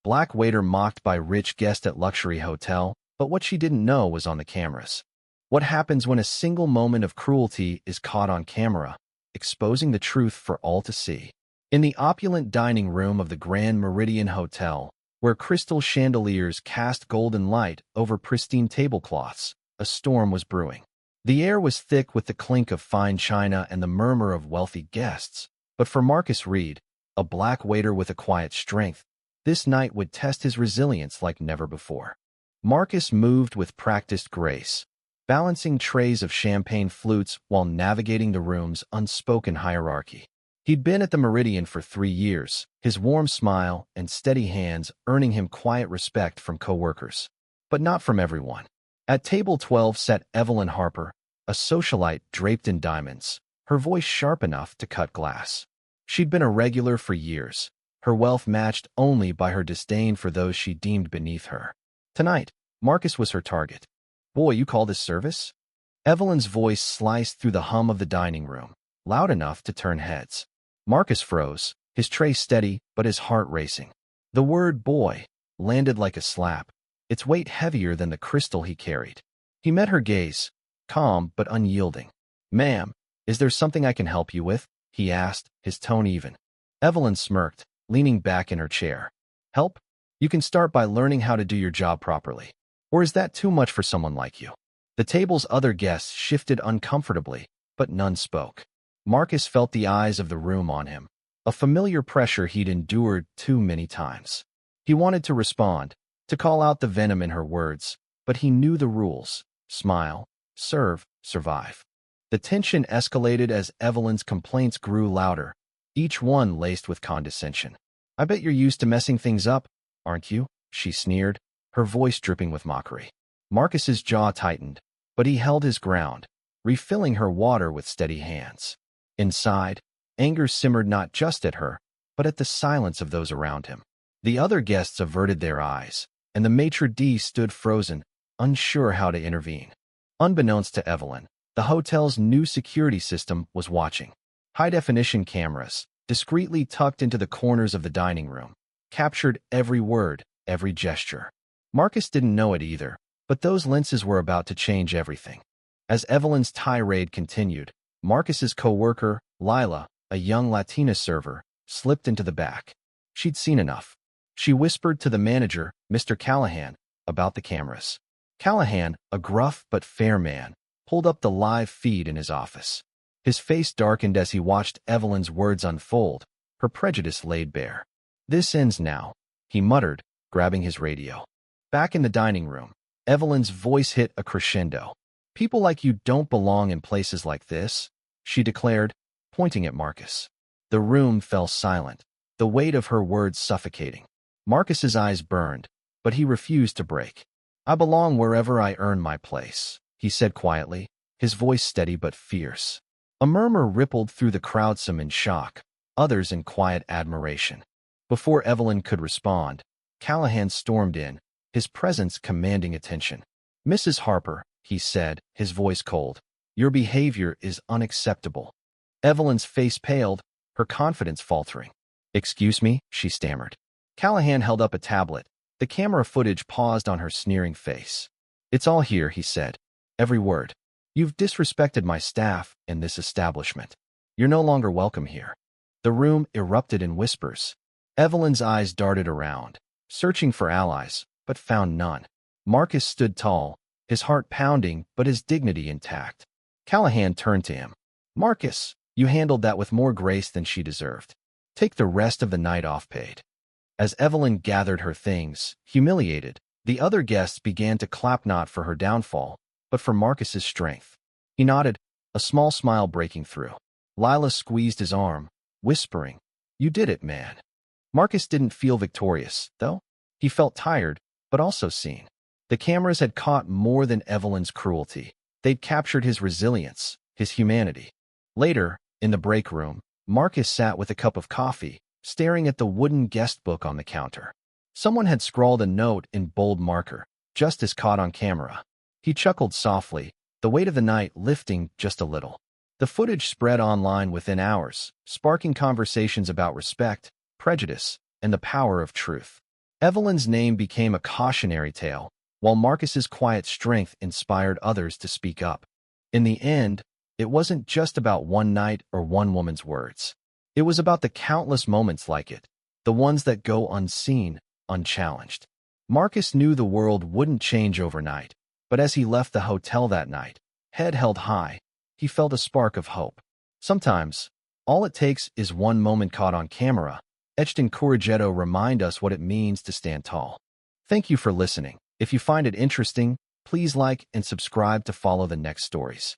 Black waiter mocked by rich guest at luxury hotel, but what she didn't know was on the cameras. What happens when a single moment of cruelty is caught on camera, exposing the truth for all to see? In the opulent dining room of the Grand Meridian Hotel, where crystal chandeliers cast golden light over pristine tablecloths, a storm was brewing. The air was thick with the clink of fine china and the murmur of wealthy guests, but for Marcus Reed, a black waiter with a quiet strength, this night would test his resilience like never before. Marcus moved with practiced grace, balancing trays of champagne flutes while navigating the room's unspoken hierarchy. He'd been at the Meridian for 3 years, his warm smile and steady hands earning him quiet respect from coworkers, but not from everyone. At table 12 sat Evelyn Harper, a socialite draped in diamonds, her voice sharp enough to cut glass. She'd been a regular for years, her wealth matched only by her disdain for those she deemed beneath her. Tonight, Marcus was her target. "Boy, you call this service?" Evelyn's voice sliced through the hum of the dining room, loud enough to turn heads. Marcus froze, his tray steady but his heart racing. The word boy landed like a slap, its weight heavier than the crystal he carried. He met her gaze, calm but unyielding. "Ma'am, is there something I can help you with?" he asked, his tone even. Evelyn smirked, leaning back in her chair. "Help? You can start by learning how to do your job properly. Or is that too much for someone like you?" The table's other guests shifted uncomfortably, but none spoke. Marcus felt the eyes of the room on him, a familiar pressure he'd endured too many times. He wanted to respond, to call out the venom in her words, but he knew the rules: smile, serve, survive. The tension escalated as Evelyn's complaints grew louder, each one laced with condescension. "I bet you're used to messing things up, aren't you?" she sneered, her voice dripping with mockery. Marcus's jaw tightened, but he held his ground, refilling her water with steady hands. Inside, anger simmered not just at her, but at the silence of those around him. The other guests averted their eyes, and the maitre d' stood frozen, unsure how to intervene. Unbeknownst to Evelyn, the hotel's new security system was watching. High-definition cameras, discreetly tucked into the corners of the dining room, captured every word, every gesture. Marcus didn't know it either, but those lenses were about to change everything. As Evelyn's tirade continued, Marcus's co-worker, Lila, a young Latina server, slipped into the back. She'd seen enough. She whispered to the manager, Mr. Callahan, about the cameras. Callahan, a gruff but fair man, pulled up the live feed in his office. His face darkened as he watched Evelyn's words unfold, her prejudice laid bare. "This ends now," he muttered, grabbing his radio. Back in the dining room, Evelyn's voice hit a crescendo. "People like you don't belong in places like this," she declared, pointing at Marcus. The room fell silent, the weight of her words suffocating. Marcus's eyes burned, but he refused to break. "I belong wherever I earn my place," he said quietly, his voice steady but fierce. A murmur rippled through the crowd, some in shock, others in quiet admiration. Before Evelyn could respond, Callahan stormed in, his presence commanding attention. "Mrs. Harper," he said, his voice cold, "your behavior is unacceptable." Evelyn's face paled, her confidence faltering. "Excuse me," she stammered. Callahan held up a tablet. The camera footage paused on her sneering face. "It's all here," he said. "Every word. You've disrespected my staff and this establishment. You're no longer welcome here." The room erupted in whispers. Evelyn's eyes darted around, searching for allies, but found none. Marcus stood tall, his heart pounding but his dignity intact. Callahan turned to him. "Marcus, you handled that with more grace than she deserved. Take the rest of the night off paid." As Evelyn gathered her things, humiliated, the other guests began to clap not for her downfall, but for Marcus's strength. He nodded, a small smile breaking through. Lila squeezed his arm, whispering, "You did it, man." Marcus didn't feel victorious, though. He felt tired, but also seen. The cameras had caught more than Evelyn's cruelty. They'd captured his resilience, his humanity. Later, in the break room, Marcus sat with a cup of coffee, staring at the wooden guest book on the counter. Someone had scrawled a note in bold marker, just as caught on camera. He chuckled softly, the weight of the night lifting just a little. The footage spread online within hours, sparking conversations about respect, prejudice, and the power of truth. Evelyn's name became a cautionary tale, while Marcus's quiet strength inspired others to speak up. In the end, it wasn't just about one night or one woman's words. It was about the countless moments like it, the ones that go unseen, unchallenged. Marcus knew the world wouldn't change overnight, but as he left the hotel that night, head held high, he felt a spark of hope. Sometimes, all it takes is one moment caught on camera, etched in Corrigetto remind us what it means to stand tall. Thank you for listening. If you find it interesting, please like and subscribe to follow the next stories.